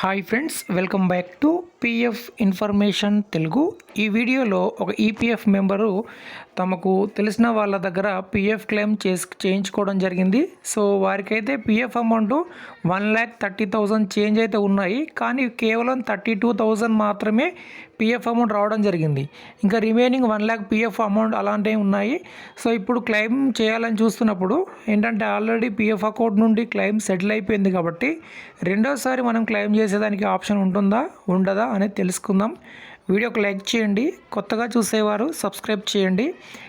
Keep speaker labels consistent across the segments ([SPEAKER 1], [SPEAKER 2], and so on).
[SPEAKER 1] Hi friends, welcome back to PF information Telugu. ఈ వీడియోలో ఒక ఈపీఎఫ్ మెంబరు తమకు తెలిసిన వాళ్ళ దగ్గర పిఎఫ్ క్లెయిమ్ చేయించుకోవడం జరిగింది. సో వారికైతే పిఎఫ్ అమౌంట్ 1,30,000 చేంజ్ అయితే ఉన్నాయి, కానీ కేవలం 32,000 మాత్రమే పిఎఫ్ అమౌంట్ రావడం జరిగింది. ఇంకా రిమైనింగ్ 1 lakh పిఎఫ్ అమౌంట్ అలాంటివి ఉన్నాయి. సో ఇప్పుడు క్లెయిమ్ చేయాలని చూస్తున్నప్పుడు ఏంటంటే ఆల్రెడీ పిఎఫ్ అకౌంట్ నుండి క్లెయిమ్ సెటిల్ అయిపోయింది కాబట్టి రెండోసారి మనం క్లెయిమ్ చేసేదానికి ఆప్షన్ ఉంటుందా ఉండదా అనేది తెలుసుకుందాం. వీడియోకి లైక్ చేయండి, కొత్తగా చూసేవారు సబ్స్క్రైబ్ చేయండి.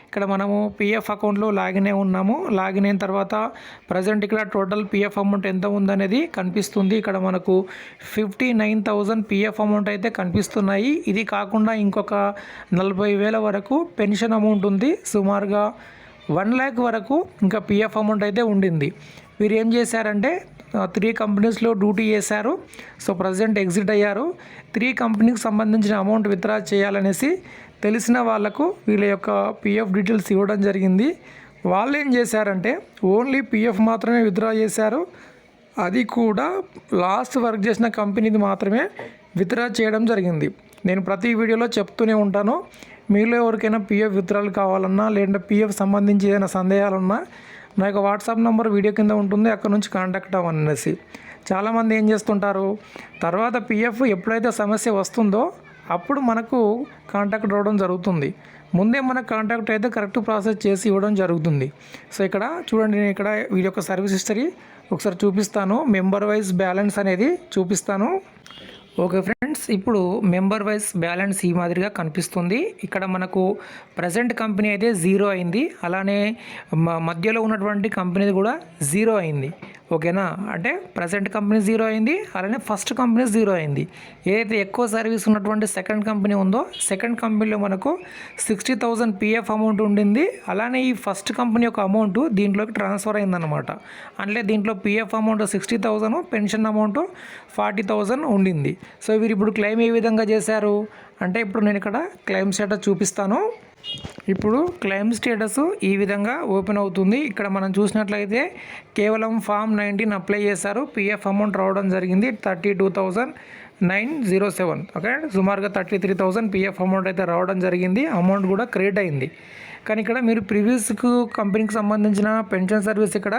[SPEAKER 1] ఇక్కడ మనము పిఎఫ్ అకౌంట్లో లాగిన్ అయి ఉన్నాము. లాగిన్ అయిన తర్వాత ప్రజెంట్ ఇక్కడ టోటల్ పిఎఫ్ అమౌంట్ ఎంత ఉందనేది కనిపిస్తుంది. ఇక్కడ మనకు 59,000 పిఎఫ్ అమౌంట్ అయితే కనిపిస్తున్నాయి. ఇది కాకుండా ఇంకొక 40,000 వరకు పెన్షన్ అమౌంట్ ఉంది. సుమారుగా 1 lakh వరకు ఇంకా పిఎఫ్ అమౌంట్ అయితే ఉండింది. వీరు ఏం చేశారంటే 3 కంపెనీస్లో డ్యూటీ చేశారు. సో ప్రజెంట్ ఎగ్జిట్ అయ్యారు. 3 కంపెనీకి సంబంధించిన అమౌంట్ విత్డ్రా చేయాలనేసి తెలిసిన వాళ్లకు వీళ్ళ యొక్క పిఎఫ్ డీటెయిల్స్ ఇవ్వడం జరిగింది. వాళ్ళు ఏం చేశారంటే ఓన్లీ పిఎఫ్ మాత్రమే విత్డ్రా చేశారు. అది కూడా లాస్ట్ వర్క్ చేసిన కంపెనీది మాత్రమే విత్డ్రా చేయడం జరిగింది. నేను ప్రతి వీడియోలో చెప్తూనే ఉంటాను, మీలో ఎవరికైనా పిఎఫ్ విత్డ్రాలు కావాలన్నా లేదంటే పిఎఫ్ సంబంధించి ఏదైనా సందేహాలున్నా నా యొక్క వాట్సాప్ నెంబర్ వీడియో కింద ఉంటుంది, అక్కడ నుంచి కాంటాక్ట్ అవ్వనేసి. చాలామంది ఏం చేస్తుంటారు, తర్వాత పిఎఫ్ ఎప్పుడైతే సమస్య వస్తుందో అప్పుడు మనకు కాంటాక్ట్ రావడం జరుగుతుంది. ముందే మనకు కాంటాక్ట్ అయితే కరెక్ట్ ప్రాసెస్ చేసి ఇవ్వడం జరుగుతుంది. సో ఇక్కడ చూడండి, నేను ఇక్కడ వీడి యొక్క సర్వీస్ హిస్టరీ ఒకసారి చూపిస్తాను. మెంబర్ వైజ్ బ్యాలెన్స్ అనేది చూపిస్తాను. ఓకే ఫ్రెండ్స్, ఇప్పుడు మెంబర్ వైజ్ బ్యాలెన్స్ ఈ మాదిరిగా కనిపిస్తుంది. ఇక్కడ మనకు ప్రజెంట్ కంపెనీ అయితే 0 అయింది, అలానే మధ్యలో ఉన్నటువంటి కంపెనీది కూడా 0 అయింది. ఓకేనా, అంటే ప్రజెంట్ కంపెనీ 0 అయింది, అలానే ఫస్ట్ కంపెనీ 0 అయింది. ఏదైతే ఎక్కువ సర్వీస్ ఉన్నటువంటి సెకండ్ కంపెనీ ఉందో సెకండ్ కంపెనీలో మనకు 60,000 పిఎఫ్ అమౌంట్ ఉండింది. అలానే ఈ ఫస్ట్ కంపెనీ యొక్క అమౌంట్ దీంట్లోకి ట్రాన్స్ఫర్ అయిందన్నమాట. అంటే దీంట్లో పిఎఫ్ అమౌంట్ 60,000, పెన్షన్ అమౌంట్ 40,000 ఉండింది. సో వీరు ఇప్పుడు క్లెయిమ్ ఏ విధంగా చేశారు అంటే ఇప్పుడు నేను ఇక్కడ క్లెయిమ్ స్టేటస్ చూపిస్తాను. ఇప్పుడు క్లెయిమ్ స్టేటస్ ఈ విధంగా ఓపెన్ అవుతుంది. ఇక్కడ మనం చూసినట్లయితే కేవలం ఫామ్ 19 అప్లై చేశారు. పిఎఫ్ అమౌంట్ రావడం జరిగింది 32,907. ఓకే, సుమారుగా 33,000 పిఎఫ్ అమౌంట్ అయితే రావడం జరిగింది. అమౌంట్ కూడా క్రెడిట్ అయింది. కానీ ఇక్కడ మీరు ప్రీవియస్ కంపెనీకి సంబంధించిన పెన్షన్ సర్వీస్ ఇక్కడ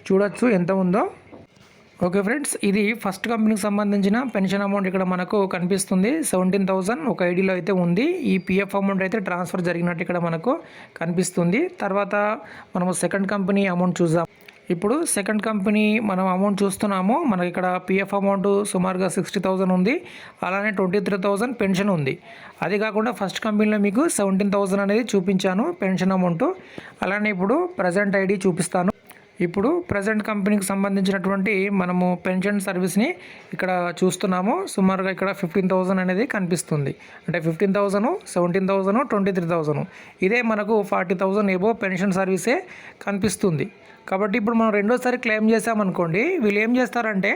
[SPEAKER 1] చూడొచ్చు ఎంత ఉందో. ఓకే ఫ్రెండ్స్, ఇది ఫస్ట్ కంపెనీకి సంబంధించిన పెన్షన్ అమౌంట్ ఇక్కడ మనకు కనిపిస్తుంది. 17,000 ఒక ఐడిలో అయితే ఉంది. ఈ పిఎఫ్ అమౌంట్ అయితే ట్రాన్స్ఫర్ జరిగినట్టు ఇక్కడ మనకు కనిపిస్తుంది. తర్వాత మనము సెకండ్ కంపెనీ అమౌంట్ చూద్దాం. ఇప్పుడు సెకండ్ కంపెనీ మనం అమౌంట్ చూస్తున్నాము. మనకి ఇక్కడ పిఎఫ్ అమౌంట్ సుమారుగా 60,000 ఉంది, అలానే 23,000 పెన్షన్ ఉంది. అది కాకుండా ఫస్ట్ కంపెనీలో మీకు 17,000 అనేది చూపించాను పెన్షన్ అమౌంట్. అలానే ఇప్పుడు ప్రజెంట్ ఐడి చూపిస్తాను. ఇప్పుడు ప్రజెంట్ కంపెనీకి సంబంధించినటువంటి మనము పెన్షన్ సర్వీస్ని ఇక్కడ చూస్తున్నాము. సుమారుగా ఇక్కడ 15,000 అనేది కనిపిస్తుంది. అంటే 15,000, 17,000, 23,000 ఇదే మనకు 40,000 ఏబో పెన్షన్ సర్వీసే కనిపిస్తుంది. కాబట్టి ఇప్పుడు మనం రెండోసారి క్లెయిమ్ చేసామనుకోండి, వీళ్ళు ఏం చేస్తారంటే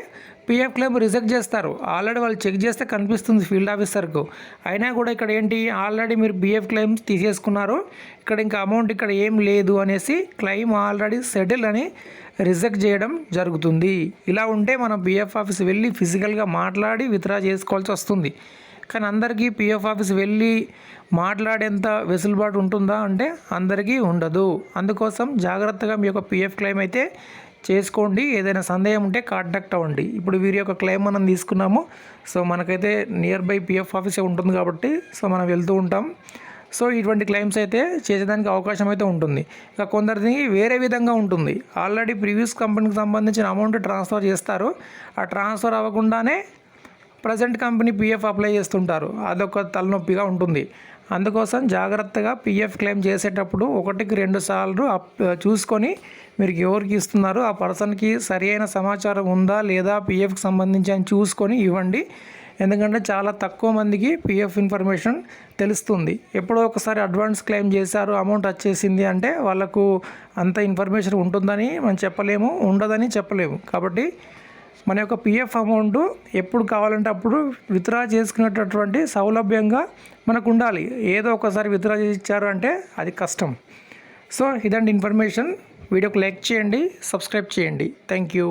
[SPEAKER 1] పిఎఫ్ క్లెయిమ్ రిజెక్ట్ చేస్తారు. ఆల్రెడీ వాళ్ళు చెక్ చేస్తే కనిపిస్తుంది ఫీల్డ్ ఆఫీసర్కు. అయినా కూడా ఇక్కడ ఏంటి, ఆల్రెడీ మీరు పిఎఫ్ క్లెయిమ్ తీసేసుకున్నారు, ఇక్కడ ఇంకా అమౌంట్ ఇక్కడ ఏం లేదు అనేసి క్లెయిమ్ ఆల్రెడీ సెటిల్ అని రిజెక్ట్ చేయడం జరుగుతుంది. ఇలా ఉంటే మనం పిఎఫ్ ఆఫీస్ వెళ్ళి ఫిజికల్గా మాట్లాడి విత్డ్రా చేసుకోవాల్సి వస్తుంది. కానీ అందరికీ పిఎఫ్ ఆఫీస్ వెళ్ళి మాట్లాడేంత వెసులుబాటు ఉంటుందా అంటే అందరికీ ఉండదు. అందుకోసం జాగ్రత్తగా మీ యొక్క పిఎఫ్ క్లెయిమ్ అయితే చేసుకోండి. ఏదైనా సందేహం ఉంటే కాంటాక్ట్ అవ్వండి. ఇప్పుడు వీరి యొక్క క్లెయిమ్ మనం తీసుకున్నాము. సో మనకైతే నియర్ బై పిఎఫ్ ఆఫీసే ఉంటుంది కాబట్టి సో మనం వెళ్తూ ఉంటాం. సో ఇటువంటి క్లెయిమ్స్ అయితే చేసేదానికి అవకాశం అయితే ఉంటుంది. ఇక కొందరిది వేరే విధంగా ఉంటుంది. ఆల్రెడీ ప్రీవియస్ కంపెనీకి సంబంధించిన అమౌంట్ ట్రాన్స్ఫర్ చేస్తారు. ఆ ట్రాన్స్ఫర్ అవ్వకుండానే ప్రజెంట్ కంపెనీ పిఎఫ్ అప్లై చేస్తుంటారు. అదొక తలనొప్పిగా ఉంటుంది. అందుకోసం జాగ్రత్తగా పిఎఫ్ క్లెయిమ్ చేసేటప్పుడు 1కి 2 సార్లు చూసుకొని మీరు ఎవరికి ఇస్తున్నారు ఆ పర్సన్కి సరి అయిన సమాచారం ఉందా లేదా పిఎఫ్కి సంబంధించి అని చూసుకొని ఇవ్వండి. ఎందుకంటే చాలా తక్కువ మందికి పిఎఫ్ ఇన్ఫర్మేషన్ తెలుస్తుంది. ఎప్పుడో ఒకసారి అడ్వాన్స్ క్లెయిమ్ చేశారు, అమౌంట్ వచ్చేసింది అంటే వాళ్ళకు అంత ఇన్ఫర్మేషన్ ఉంటుందని మనం చెప్పలేము, ఉండదని చెప్పలేము. కాబట్టి మన యొక్క పిఎఫ్ అమౌంట్ ఎప్పుడు కావాలంటే అప్పుడు విత్డ్రా చేసుకునేటటువంటి సౌలభ్యంగా మనకు ఉండాలి. ఏదో ఒకసారి విత్డ్రా చేసి ఇచ్చారు అంటే అది కష్టం. సో ఇదండి ఇన్ఫర్మేషన్. వీడియోకి లైక్ చేయండి, సబ్స్క్రైబ్ చేయండి. Thank you.